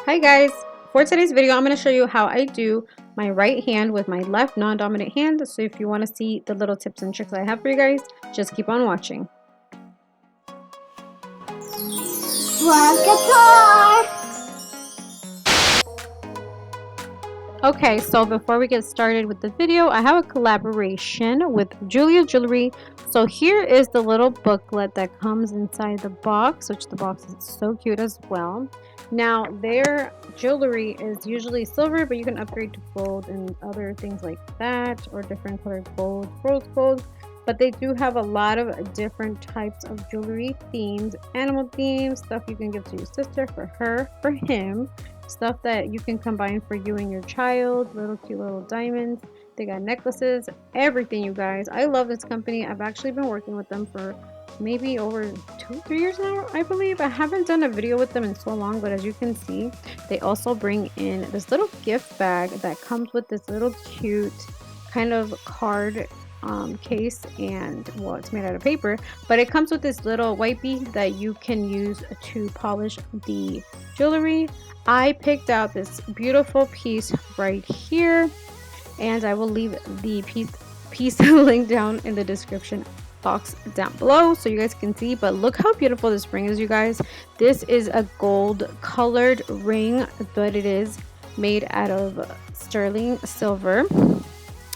Hi guys! For today's video, I'm going to show you how I do my right hand with my left non-dominant hand. So if you want to see the little tips and tricks I have for you guys, just keep on watching. Okay, so before we get started with the video, I have a collaboration with Jeulia Jewelry. So here is the little booklet that comes inside the box, which the box is so cute as well. Now, their jewelry is usually silver, but you can upgrade to gold and other things like that, or different colored gold, rose gold. But they do have a lot of different types of jewelry themes, animal themes, stuff you can give to your sister, for her, for him, stuff that you can combine for you and your child, little cute little diamonds. They got necklaces, everything, you guys. I love this company. I've actually been working with them for maybe over 2-3 years now, I believe. I haven't done a video with them in so long, but as you can see, they also bring in this little gift bag that comes with this little cute kind of card case, and well, it's made out of paper, but it comes with this little wipey that you can use to polish the jewelry. I picked out this beautiful piece right here, and I will leave the piece link down in the description box down below so you guys can see. But look how beautiful this ring is, you guys. This is a gold colored ring, but it is made out of sterling silver.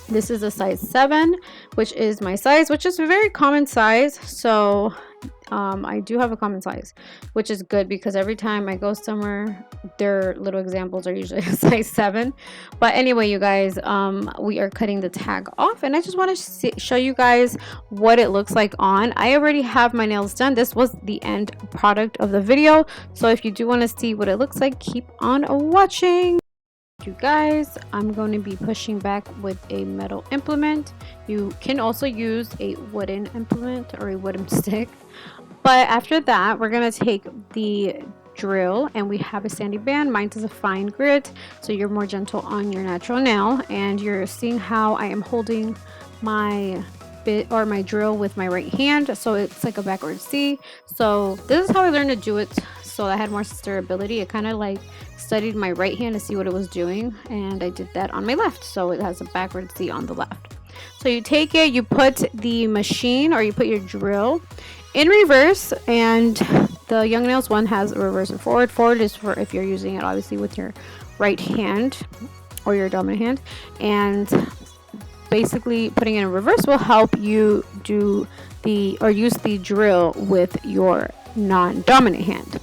This is a size 7, which is my size, which is a very common size. So I do have a common size, which is good because every time I go somewhere, their little examples are usually a size 7. But anyway, you guys, we are cutting the tag off, and I just want to show you guys what it looks like on. I already have my nails done. This was the end product of the video. So if you do want to see what it looks like, keep on watching. You guys, I'm going to be pushing back with a metal implement. You can also use a wooden implement or a wooden stick, but after that we're going to take the drill, and we have a sandy band. Mine is a fine grit, so you're more gentle on your natural nail. And you're seeing how I am holding my bit or my drill with my right hand, so it's like a backward C. So this is how I learned to do it, so I had more durability. It kind of like studied my right hand to see what it was doing, and I did that on my left, so it has a backward C on the left. So you take it, you put the machine, or you put your drill in reverse, and the Young Nails one has a reverse and forward. Forward is for if you're using it obviously with your right hand or your dominant hand, and basically putting it in reverse will help you do use the drill with your non-dominant hand.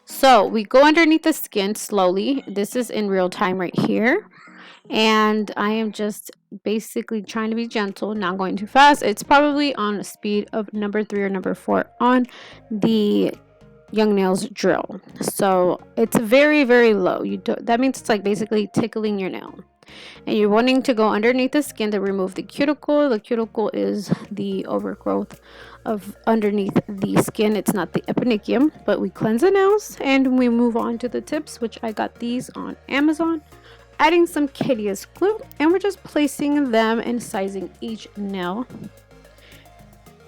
So we go underneath the skin slowly. This is in real time right here, and I am just basically trying to be gentle, not going too fast. It's probably on a speed of number 3 or number 4 on the Young Nails drill, so it's very, very low. That means it's like basically tickling your nail, and you're wanting to go underneath the skin to remove the cuticle. The cuticle is the overgrowth of underneath the skin. It's not the eponychium, but we cleanse the nails and we move on to the tips, which I got these on Amazon. Adding some Kitty's glue, and we're just placing them and sizing each nail.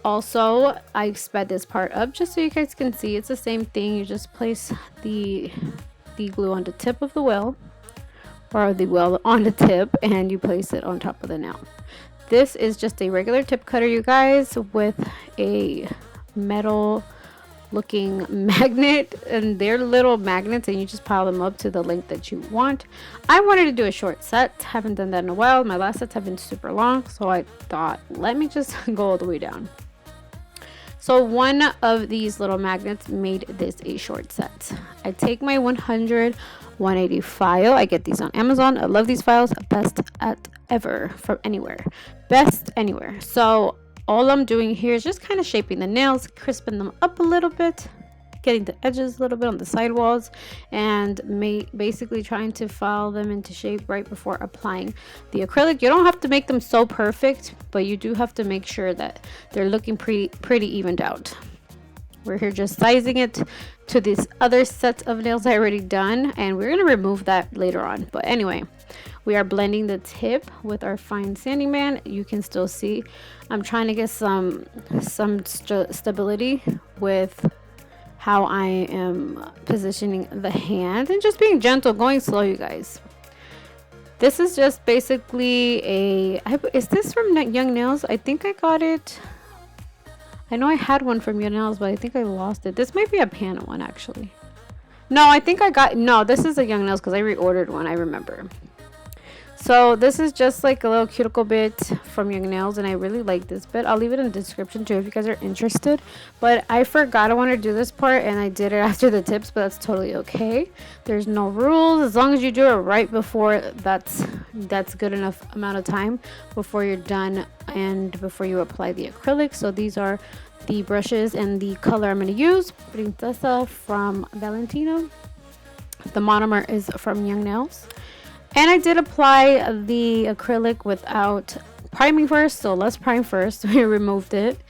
Also, I sped this part up just so you guys can see. It's the same thing. You just place the glue on the tip of the wheel, or the wheel on the tip, and you place it on top of the nail. This is just a regular tip cutter, you guys, with a metal looking magnet, and they're little magnets, and you just pile them up to the length that you want. I wanted to do a short set. Haven't done that in a while. My last sets have been super long, so I thought, let me just go all the way down. So one of these little magnets made this a short set. I take my 100 180 file. I get these on Amazon. I love these files. Best at ever from anywhere. Best anywhere. So all I'm doing here is just kind of shaping the nails, crisping them up a little bit, getting the edges a little bit on the side walls, and basically trying to file them into shape right before applying the acrylic. You don't have to make them so perfect, but you do have to make sure that they're looking pretty evened out. We're here just sizing it to this other set of nails I already done, and we're going to remove that later on. But anyway, we are blending the tip with our fine sanding band. You can still see I'm trying to get some stability with how I am positioning the hand and just being gentle, going slow, you guys. This is just basically is this from Young Nails? I think I got it. I know I had one from Young Nails, but I think I lost it. This might be a PANA one, actually. No, I think no, this is a Young Nails because I reordered one, I remember. So this is just like a little cuticle bit from Young Nails, and I really like this bit. I'll leave it in the description too if you guys are interested. But I forgot I wanted to do this part, and I did it after the tips, but that's totally okay. There's no rules. As long as you do it right before, that's good enough amount of time before you're done and before you apply the acrylic. So these are the brushes and the color I'm going to use. Princesa from Valentino. The monomer is from Young Nails. And I did apply the acrylic without priming first, so let's prime first. We removed it.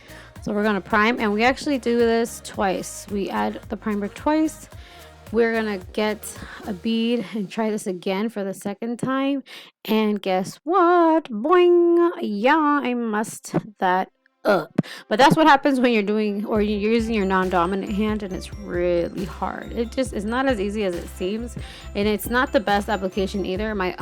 So we're going to prime, and we actually do this twice. We add the primer twice. We're going to get a bead and try this again for the second time. And guess what? Boing! Yeah, I messed that up. But that's what happens when you're doing, or you're using your non-dominant hand, and it's really hard. It just is not as easy as it seems, and it's not the best application either. My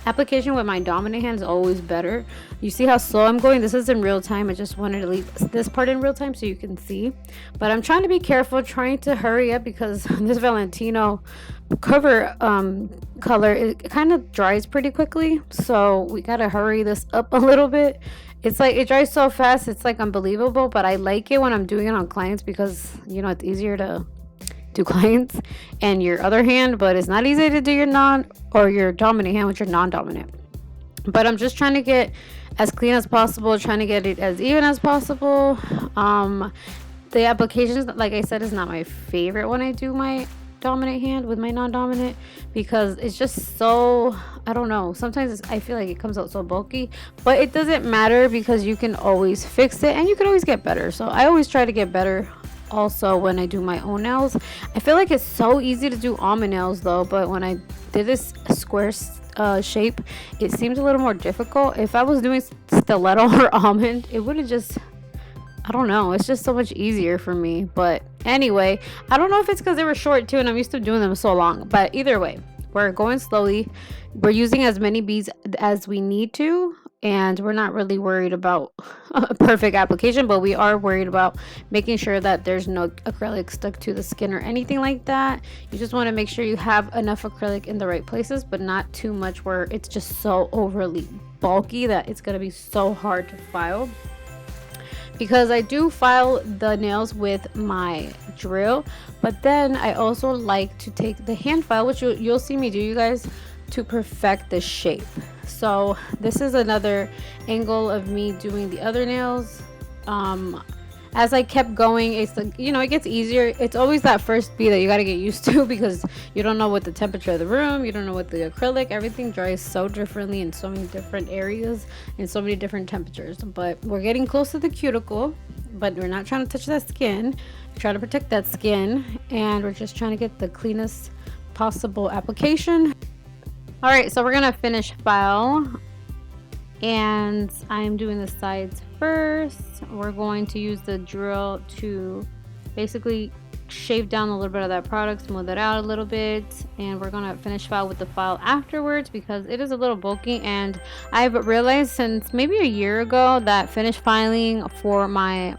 application with my dominant hand is always better. You see how slow I'm going? This is in real time. I just wanted to leave this part in real time so you can see, but I'm trying to be careful, trying to hurry up, because this Valentino cover color, it kind of dries pretty quickly, so we gotta hurry this up a little bit. It's like it dries so fast, it's like unbelievable, but I like it when I'm doing it on clients because, you know, it's easier to do clients and your other hand, but it's not easy to do your your dominant hand with your non-dominant. But I'm just trying to get as clean as possible, trying to get it as even as possible. The applications, like I said, is not my favorite when I do my dominant hand with my non-dominant, because it's just so, I don't know, sometimes I feel like it comes out so bulky, but it doesn't matter because you can always fix it and you can always get better. So I always try to get better also when I do my own nails. I feel like it's so easy to do almond nails though, but when I did this square shape, it seems a little more difficult. If I was doing stiletto or almond, it would have just, I don't know, it's just so much easier for me. But anyway, I don't know if it's because they were short too and I'm used to doing them so long, but either way, we're going slowly. We're using as many beads as we need to, and we're not really worried about a perfect application, but we are worried about making sure that there's no acrylic stuck to the skin or anything like that. You just want to make sure you have enough acrylic in the right places, but not too much where it's just so overly bulky that it's going to be so hard to file. Because I do file the nails with my drill, but then I also like to take the hand file, which you'll see me do, you guys, to perfect the shape. So this is another angle of me doing the other nails. As I kept going, it's like, you know, it gets easier. It's always that first bead that you got to get used to, because you don't know what the temperature of the room, you don't know what the acrylic, everything dries so differently in so many different areas and so many different temperatures. But we're getting close to the cuticle, but we're not trying to touch that skin. We're trying to protect that skin, and we're just trying to get the cleanest possible application. All right, so we're gonna finish file, and I'm doing the sides first. We're going to use the drill to basically shave down a little bit of that product, smooth it out a little bit, and we're gonna finish file with the file afterwards because it is a little bulky. And I've realized since maybe a year ago that finish filing for my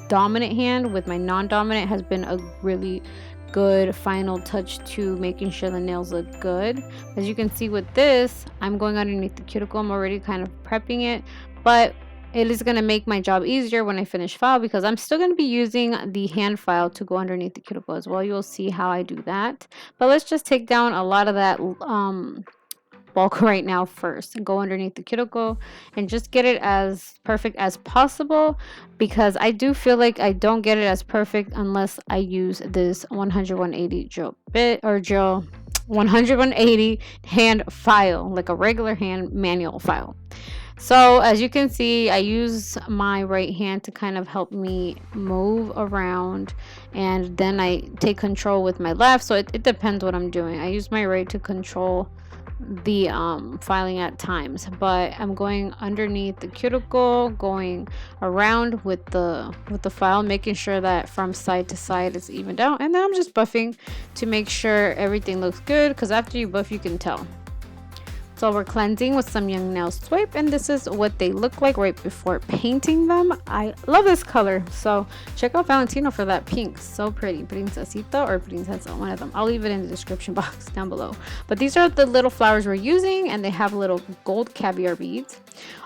dominant hand with my non-dominant has been a really good final touch to making sure the nails look good. As you can see with this, I'm going underneath the cuticle. I'm already kind of prepping it, but it is going to make my job easier when I finish file, because I'm still going to be using the hand file to go underneath the cuticle as well. You'll see how I do that, but let's just take down a lot of that bulk right now first and go underneath the cuticle and just get it as perfect as possible, because I do feel like I don't get it as perfect unless I use this 100-180 gel bit, or gel 100-180 hand file, like a regular hand manual file. So as you can see, I use my right hand to kind of help me move around, and then I take control with my left. So it depends what I'm doing. I use my right to control the filing at times, but I'm going underneath the cuticle, going around with the file, making sure that from side to side it's evened out, and then I'm just buffing to make sure everything looks good, because after you buff you can tell. So we're cleansing with some Young Nails Swipe, and this is what they look like right before painting them. I love this color, so check out Valentino for that pink. So pretty. Princesita or Princesa, one of them. I'll leave it in the description box down below. But these are the little flowers we're using, and they have little gold caviar beads.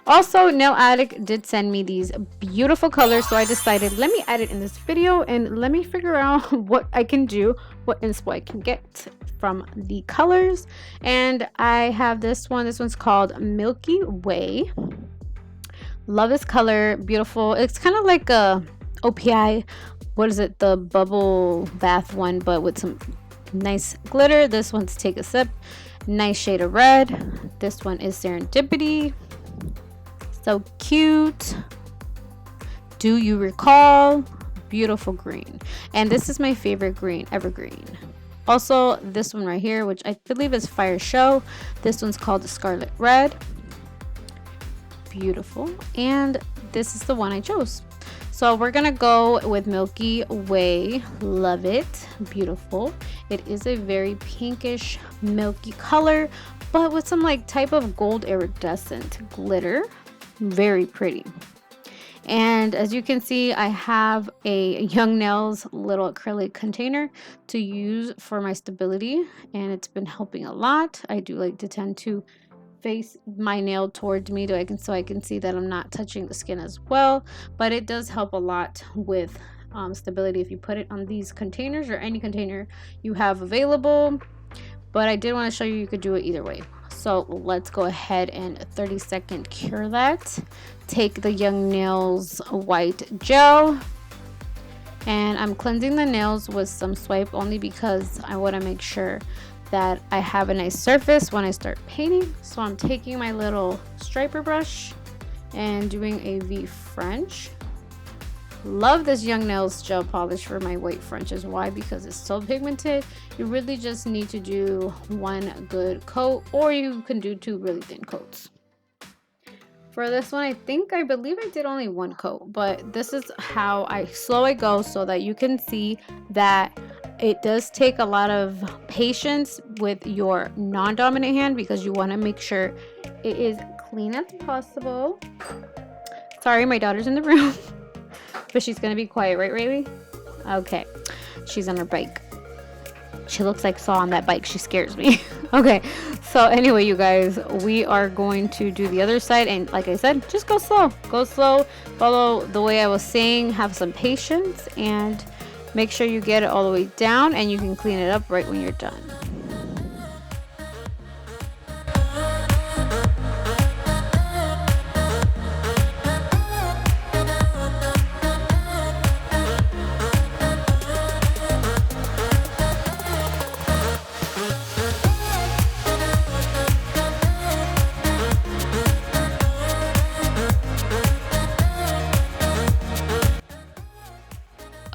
Also, Nail Addict did send me these beautiful colors, so I decided let me add it in this video and let me figure out what I can do, what inspo I can get from the colors. And I have this one. This one's called Milky Way. Love this color. Beautiful. It's kind of like a OPI, what is it, the bubble bath one, but with some nice glitter. This one's Take a Sip. Nice shade of red. This one is Serendipity. So cute. Do You Recall? Beautiful green. And this is my favorite green, Evergreen. Also, this one right here, which I believe is Fire Show. This one's called the Scarlet Red. Beautiful. And this is the one I chose. So we're gonna go with Milky Way. Love it. Beautiful. It is a very pinkish milky color, but with some like type of gold iridescent glitter. Very pretty. And as you can see, I have a Young Nails little acrylic container to use for my stability, and it's been helping a lot. I do like to tend to face my nail towards me so I can see that I'm not touching the skin as well, but it does help a lot with stability if you put it on these containers or any container you have available. But I did want to show you could do it either way. So let's go ahead and 30-second cure that. Take the Young Nails white gel, and I'm cleansing the nails with some swipe only because I want to make sure that I have a nice surface when I start painting. So I'm taking my little striper brush and doing a V French. Love this Young Nails gel polish for my white Frenches. Why? Because it's so pigmented. You really just need to do one good coat, or you can do two really thin coats. For this one, I believe I did only one coat, but this is how slow I go so that you can see that it does take a lot of patience with your non-dominant hand, because you want to make sure it is clean as possible. Sorry, my daughter's in the room. But she's gonna be quiet, right, Rayleigh? Okay. She's on her bike. She looks like Saw on that bike. She scares me. Okay. So anyway, you guys, we are going to do the other side. And like I said, just go slow. Go slow. Follow the way I was saying. Have some patience. And make sure you get it all the way down. And you can clean it up right when you're done.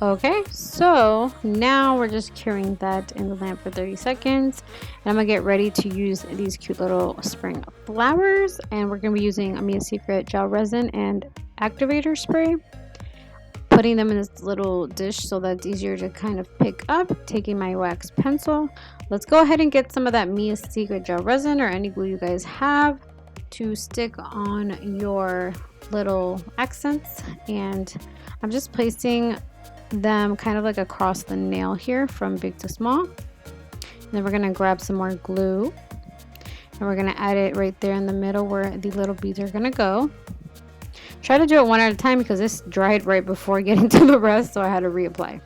Okay, so now we're just curing that in the lamp for 30 seconds. And I'm gonna get ready to use these cute little spring flowers. And we're gonna be using Amia's Secret gel resin and activator spray. Putting them in this little dish so that it's easier to kind of pick up. Taking my wax pencil. Let's go ahead and get some of that Mia's Secret gel resin or any glue you guys have to stick on your little accents. And I'm just placing them kind of like across the nail here from big to small. And then we're going to grab some more glue and we're going to add it right there in the middle where the little beads are going to go. Try to do it one at a time because this dried right before getting to the rest, so I had to reapply.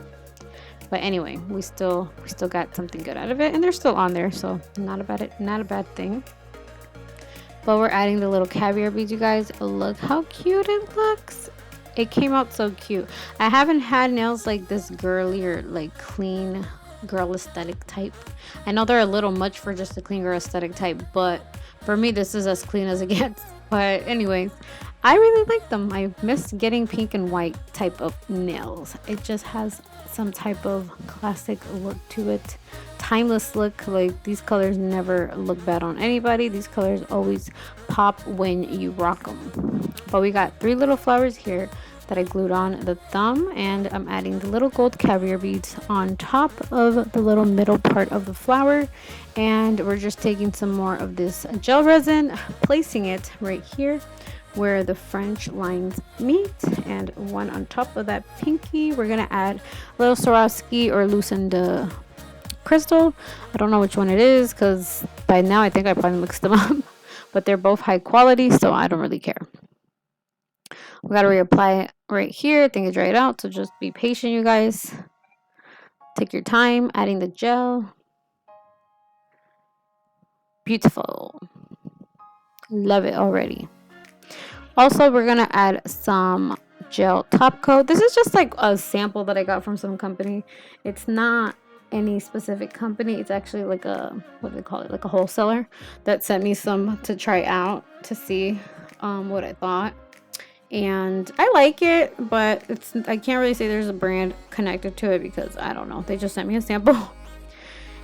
But anyway, we still got something good out of it, and they're still on there, so not a bad thing. But we're adding the little caviar beads, you guys. Look how cute it looks. It came out so cute. I haven't had nails like this girly or like clean girl aesthetic type. I know they're a little much for just a clean girl aesthetic type, but for me this is as clean as it gets. But anyways, I really like them. I miss getting pink and white type of nails. It just has some type of classic look to it, timeless look. Like, these colors never look bad on anybody. These colors always pop when you rock them. But we got 3 little flowers here that I glued on the thumb, and I'm adding the little gold caviar beads on top of the little middle part of the flower. And we're just taking some more of this gel resin, placing it right here where the French lines meet, and one on top of that pinky. We're gonna add a little Swarovski or loosened crystal. I don't know which one it is, because by now I think I probably mixed them up, but they're both high quality, so I don't really care. We gotta reapply it right here. I think it dried out, so just be patient, you guys. Take your time adding the gel. Beautiful. Love it already. Also, we're gonna add some gel top coat. This is just like a sample that I got from some company. It's not any specific company. It's actually like a, what do they call it, like a wholesaler that sent me some to try out to see what I thought. And I like it, but I can't really say there's a brand connected to it because I don't know. They just sent me a sample.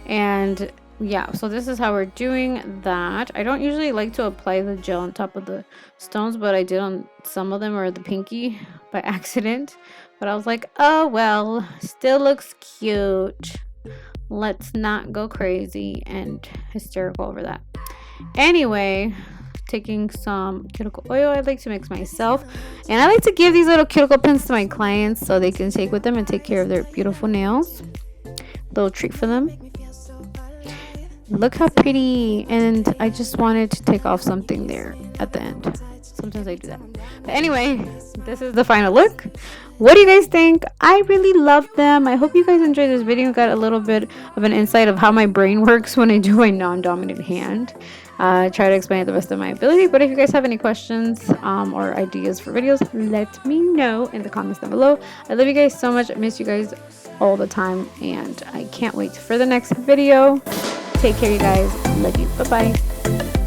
And yeah, so this is how we're doing that. I don't usually like to apply the gel on top of the stones, but I did on some of them, or the pinky, by accident. But I was like, oh well, still looks cute. Let's not go crazy and hysterical over that. Anyway, taking some cuticle oil I like to mix myself, and I like to give these little cuticle pins to my clients so they can take with them and take care of their beautiful nails. Little treat for them. Look how pretty. And I just wanted to take off something there at the end. Sometimes I do that. But anyway, this is the final look. What do you guys think? I really love them. I hope you guys enjoyed this video. Got a little bit of an insight of how my brain works when I do my non-dominant hand. Try to explain it the best of my ability. But if you guys have any questions or ideas for videos, let me know in the comments down below. I love you guys so much. I miss you guys all the time, and I can't wait for the next video. Take care, you guys. Love you. Bye bye.